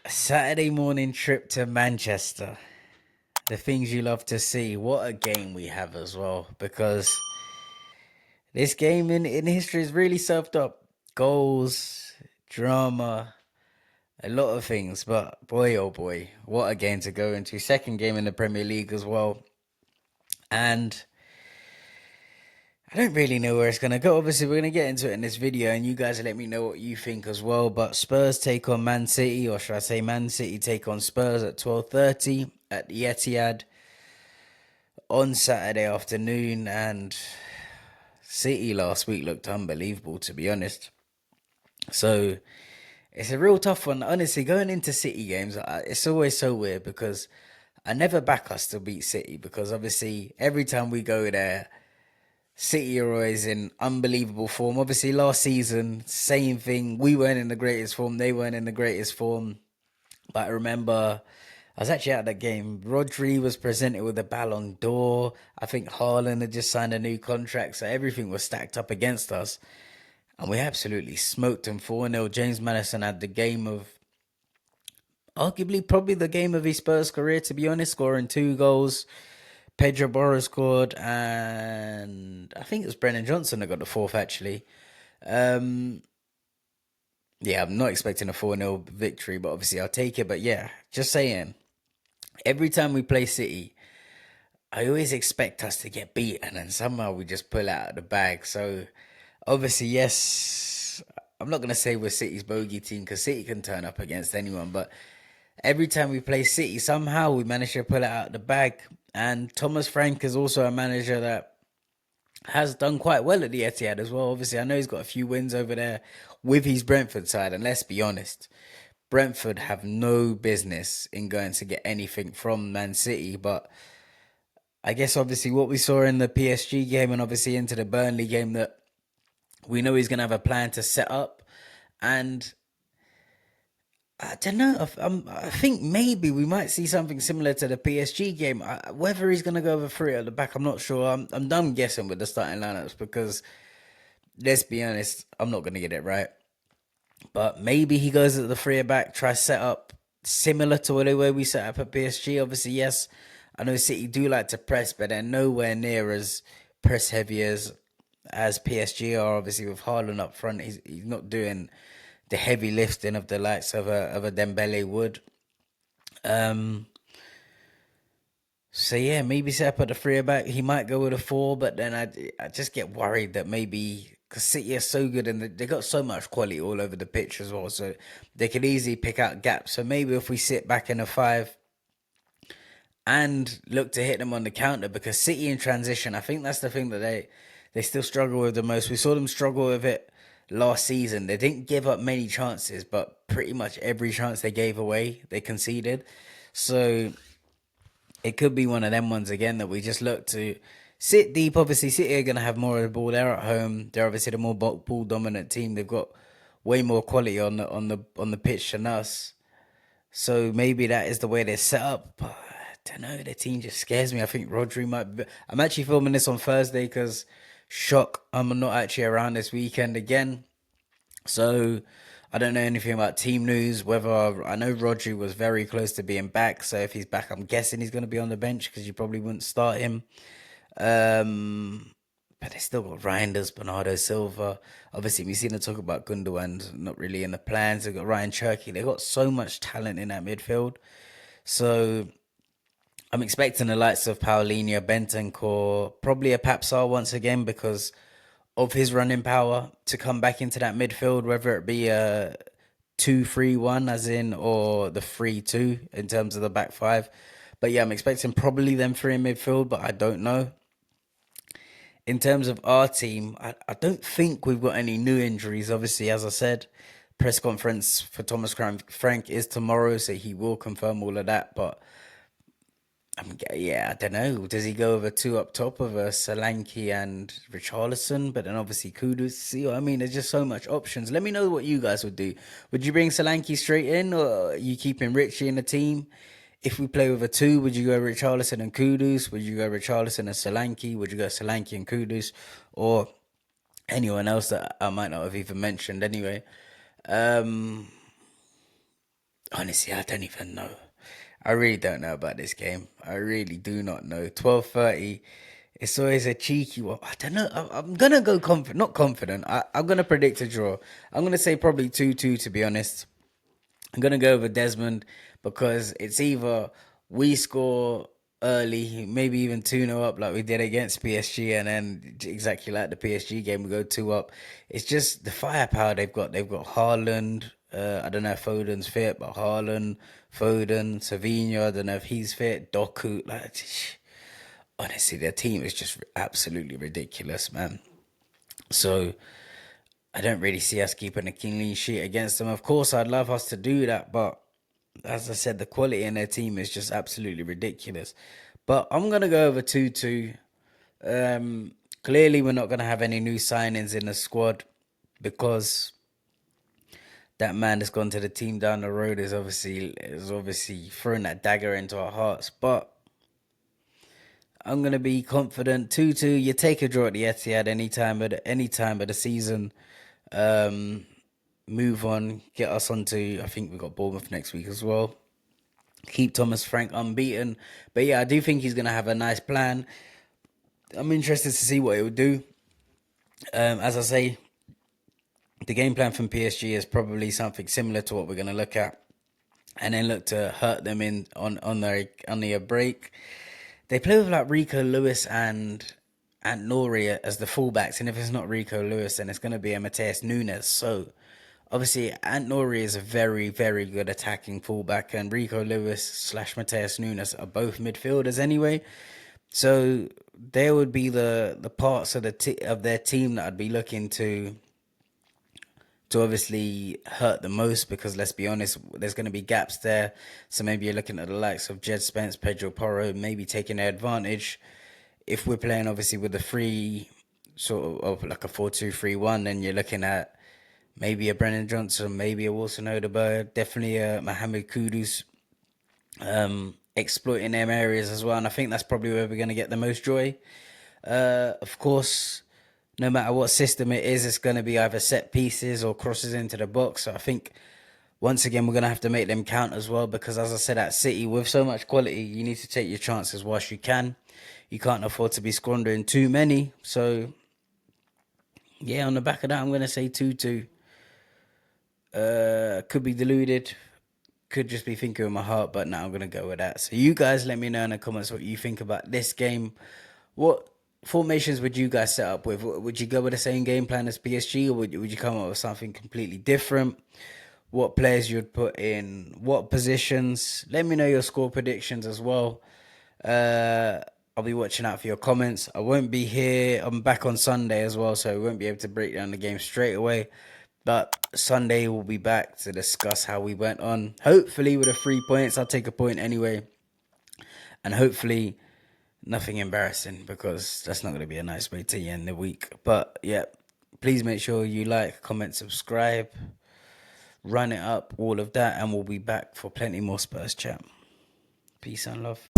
Saturday morning trip to Manchester. The things you love to see. What a game we have as well. Because this game in history is really served up. Goals, drama, a lot of things. But boy, oh boy, what a game to go into. Second game in the Premier League as well. And I don't really know where it's going to go. Obviously, we're going to get into it in this video, and you guys let me know what you think as well. But Spurs take on Man City, or should I say Man City take on Spurs at 12:30 at the Etihad on Saturday afternoon. And City last week looked unbelievable, to be honest. So it's a real tough one. Honestly, going into City games, it's always so weird because I never back us to beat City because obviously every time we go there, City are always in unbelievable form. Obviously, last season, same thing. We weren't in the greatest form. They weren't in the greatest form. But I remember I was actually at that game. Rodri was presented with a Ballon d'Or. I think Haaland had just signed a new contract. So everything was stacked up against us. And we absolutely smoked them 4-0. James Maddison had the game of, arguably, probably the game of his Spurs career, to be honest, scoring 2 goals. Pedro Porro scored, and I think it was Brennan Johnson that got the fourth, actually. Um, yeah, I'm not expecting a 4-0 victory, but obviously I'll take it. But yeah, just saying, every time we play City, I always expect us to get beaten, and somehow we just pull out of the bag. So obviously, yes, I'm not going to say we're City's bogey team because City can turn up against anyone, but every time we play City, somehow we manage to pull it out of the bag. And Thomas Frank is also a manager that has done quite well at the Etihad as well. Obviously, I know he's got a few wins over there with his Brentford side, and let's be honest, Brentford have no business in going to get anything from Man City. But I guess obviously what we saw in the PSG game and obviously into the Burnley game, that we know he's going to have a plan to set up. And I don't know. I think maybe we might see something similar to the PSG game. Whether he's going to go over three at the back, I'm not sure. I'm done guessing with the starting lineups because let's be honest, I'm not going to get it right. But maybe he goes at the three at back, tries set up similar to the way we set up at PSG. Obviously, yes, I know City do like to press, but they're nowhere near as press heavy as PSG are. Obviously, with Haaland up front, he's not doing the heavy lifting of the likes of a Dembele would. Um, so yeah, maybe set up at the three back. He might go with a four, but then I just get worried that maybe because City are so good and they got so much quality all over the pitch as well, so they could easily pick out gaps. So maybe if we sit back in a five and look to hit them on the counter, because City in transition, I think that's the thing that they still struggle with the most. We saw them struggle with it last season. They didn't give up many chances, but pretty much every chance they gave away, they conceded. So it could be one of them ones again that we just look to sit deep. Obviously, City are going to have more of the ball. They're at home. They're obviously the more ball dominant team. They've got way more quality on the pitch than us. So maybe that is the way they're set up. But I don't know. The team just scares me. I think Rodri might be. I'm actually filming this on Thursday because, shock, I'm not actually around this weekend again. So I don't know anything about team news. Whether I know Rodri was very close to being back. So if he's back, I'm guessing he's going to be on the bench because you probably wouldn't start him. Um, but they still got Reijnders, Bernardo Silva. Obviously, we've seen them talk about Gundogan, not really in the plans. They've got Ryan Cherky. They've got so much talent in that midfield. So I'm expecting the likes of Paulinho, Bentancur, probably a Papsar once again because of his running power to come back into that midfield, whether it be a 2-3-1 as in or the 3-2 in terms of the back five. But yeah, I'm expecting probably them three in midfield, but I don't know. In terms of our team, I don't think we've got any new injuries. Obviously, as I said, press conference for Thomas Frank is tomorrow, so he will confirm all of that. But yeah, I don't know. Does he go over two up top of a Solanke and Richarlison? But then obviously Kudus. See what I mean? There's just so much options. Let me know what you guys would do. Would you bring Solanke straight in, or are you keeping Richie in the team? If we play with a two, would you go Richarlison and Kudus? Would you go Richarlison and Solanke? Would you go Solanke and Kudus? Or anyone else that I might not have even mentioned anyway? Um, Honestly, I don't even know. I really don't know about this game. I really do not know. 12:30. It's always a cheeky one. I don't know. I'm gonna go confident. Not confident. I'm gonna predict a draw. I'm gonna say probably 2-2. To be honest, I'm gonna go with Desmond because it's either we score early, maybe even 2-0 up like we did against PSG, and then exactly like the PSG game, we go 2 up. It's just the firepower they've got. They've got Haaland. I don't know if Foden's fit, but Haaland, Foden, Savinho. I don't know if he's fit. Doku. Like, honestly, their team is just absolutely ridiculous, man. So I don't really see us keeping a clean sheet against them. Of course, I'd love us to do that, but as I said, the quality in their team is just absolutely ridiculous. But I'm gonna go over 2-2. Clearly, we're not gonna have any new signings in the squad because that man that's gone to the team down the road is obviously throwing that dagger into our hearts. But I'm gonna be confident. 2-2. You take a draw at the Etihad any time of the season. Move on, get us onto. I think we've got Bournemouth next week as well. Keep Thomas Frank unbeaten. But yeah, I do think he's gonna have a nice plan. I'm interested to see what he will do. As I say, the game plan from PSG is probably something similar to what we're gonna look at, and then look to hurt them in on their break. They play with like Rico Lewis and Nori as the fullbacks, and if it's not Rico Lewis, then it's gonna be a Mateus Nunes. So obviously, Ant Nori is a very, very good attacking fullback, and Rico Lewis slash Mateus Nunes are both midfielders anyway. So there would be the parts of of their team that I'd be looking to obviously hurt the most, because let's be honest, there's going to be gaps there. So maybe you're looking at the likes of Jed Spence, Pedro Porro, maybe taking their advantage. If we're playing obviously with a free sort of like a 4-2-3-1, then you're looking at maybe a Brennan Johnson, maybe a Wilson Odegaard, definitely a Mohammed Kudus, exploiting them areas as well. And I think that's probably where we're going to get the most joy. Of course, no matter what system it is, it's going to be either set pieces or crosses into the box. So I think once again, we're going to have to make them count as well, because as I said, at City, with so much quality, you need to take your chances whilst you can. You can't afford to be squandering too many. So yeah, on the back of that, I'm going to say 2-2. Could be deluded, could just be thinking with my heart, but now I'm going to go with that. So you guys let me know in the comments what you think about this game. What formations would you guys set up with? Would you go with the same game plan as PSG, or would you come up with something completely different? What players you'd put in what positions? Let me know your score predictions as well. I'll be watching out for your comments. I won't be here. I'm back on Sunday as well, so I won't be able to break down the game straight away. But Sunday we'll be back to discuss how we went on. Hopefully with the 3 points. I'll take a point anyway. And hopefully nothing embarrassing, because that's not going to be a nice way to end the week. But yeah, please make sure you like, comment, subscribe, run it up, all of that. And we'll be back for plenty more Spurs chat. Peace and love.